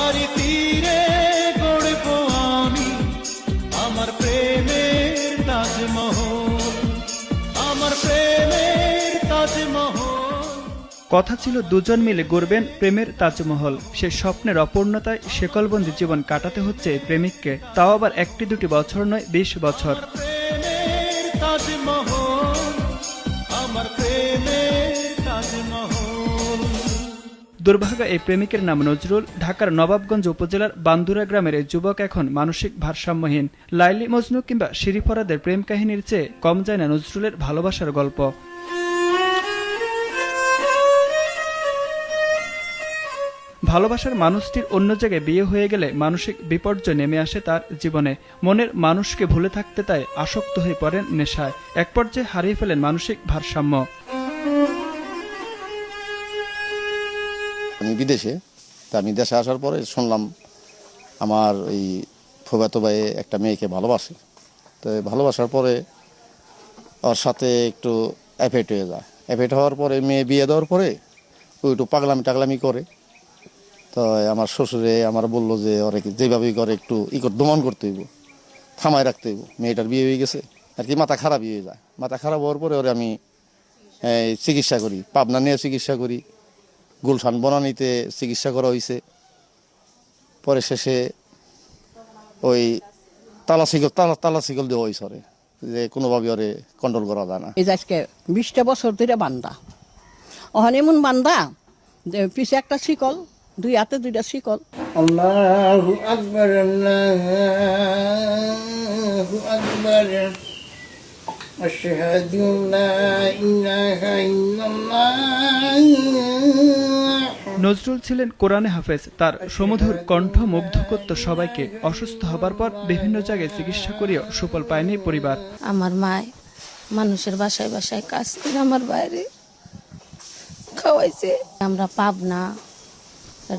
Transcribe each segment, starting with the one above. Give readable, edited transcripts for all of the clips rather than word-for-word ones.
তারি তীরে গড়ব আমি আমার প্রেমের তাজমহল, আমার প্রেমের তাজমহল। কথা ছিল দুজন মিলে গড়বেন প্রেমের তাজমহল। সে স্বপ্নের অপূর্ণতায় শেকলবন্দি জীবন কাটাতে হচ্ছে প্রেমিককে, তাও আবার 1-2 বছর নয়, 20 বছর। প্রেমের তাজমহল, আমার প্রেমের তাজমহল। দুর্ভাগা এই প্রেমিকের নাম নজরুল। ঢাকার নবাবগঞ্জ উপজেলার বান্দুরা গ্রামের এই যুবক এখন মানসিক ভারসাম্যহীন। লাইলি মজনু কিংবা শিরি ফরাদের প্রেম কাহিনীর চেয়ে কম যায় না নজরুলের ভালোবাসার গল্প। ভালোবাসার মানুষটির অন্য জায়গায় বিয়ে হয়ে গেলে মানসিক বিপর্যয় নেমে আসে তার জীবনে। মনের মানুষকে ভুলে থাকতে তাই আসক্ত হয়ে পড়েন নেশায়। এক পর্যায়ে হারিয়ে ফেলেন মানসিক ভারসাম্য। আমি বিদেশে, তা আমি দেশে আসার পরে শুনলাম আমার এই ফুফাতো ভাই একটা মেয়েকে ভালোবাসে। তো ভালোবাসার পরে ওর সাথে একটু অ্যাফেক্ট হয়ে যায়। অ্যাফেক্ট হওয়ার পরে মেয়ে বিয়ে দেওয়ার পরে ও একটু পাগলামি টাগলামি করে। তো আমার শ্বশুরে আমার বললো যে ওরে যেভাবেই করে একটু দমন করতে হইব, থামায় রাখতে হইব। মেয়েটার বিয়ে হয়ে গেছে আর কি, মাথা খারাপই হয়ে যায়। মাথা খারাপ হওয়ার পরে ওরে আমি চিকিৎসা করি, পাবনা নিয়ে চিকিৎসা করি, গুলশান বনানীতে চিকিৎসা করা হয়েছে। পরে শেষে ওই তালা শিকল দেওয়া হয়েছে ওরে, যে কোনোভাবে ওরে কন্ট্রোল করা যায় না। এই যে আজকে 20টা বছর ধরে বান্ধা, ওখানে এমন বান্ধা যে পিছে একটা শিকল, 2 হাতে 2টা শিকল। আল্লাহু আকবার, আল্লাহু আকবার, আশহাদু লা ইলাহা ইল্লাল্লাহ। নজরুল ছিলেন কোরআনে হাফেজ। তার সুমধুর কণ্ঠ মুগ্ধ করত সবাইকে। অসুস্থ হবার পর বিভিন্ন জায়গায় চিকিৎসা করিয়েও সুফল পায়নি পরিবার। আমার মায় মানুষের বাসায় বাসায় কাজ করে আমার বাইরে খাওয়াইছে। আমরা পাবনা,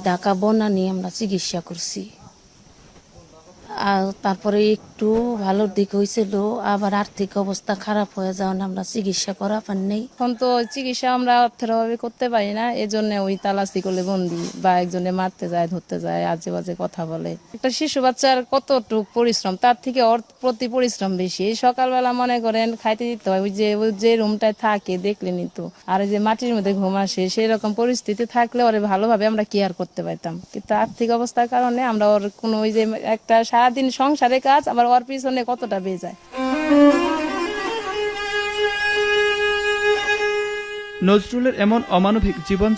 ঢাকা বনানী আমরা চিকিৎসা করছি। আর তারপরে একটু ভালোর দিক হয়েছিল, আবার আর্থিক অবস্থা খারাপ হয়ে যাওয়া আমরা চিকিৎসা করা পার নেই। এখন তো চিকিৎসা আমরা অর্থের অভাবে করতে পারি না, এজন্য ওই তালাশি করলে বন্দি বা একজনে মারতে যায়, ধরতে যায়, আজে বাজে কথা বলে। একটা শিশু বাচ্চার কতটুক পরিশ্রম, তার থেকে ওর প্রতি পরিশ্রম বেশি। এই সকালবেলা মনে করেন খাইতে দিতে হয়, ওই যে রুমটায় থাকে দেখলেনি তো, আর যে মাটির মধ্যে ঘুম আসে, সেই রকম পরিস্থিতি থাকলে ওরে ভালোভাবে আমরা কেয়ার করতে পারতাম। কিন্তু আর্থিক অবস্থার কারণে আমরা ওর কোনো ওই যে একটা সারাদিন সংসারে কাজ, আবার ওর পিছনে কতটা বেয়ে যায়। নজরুলের এমন অমানবিক জীবন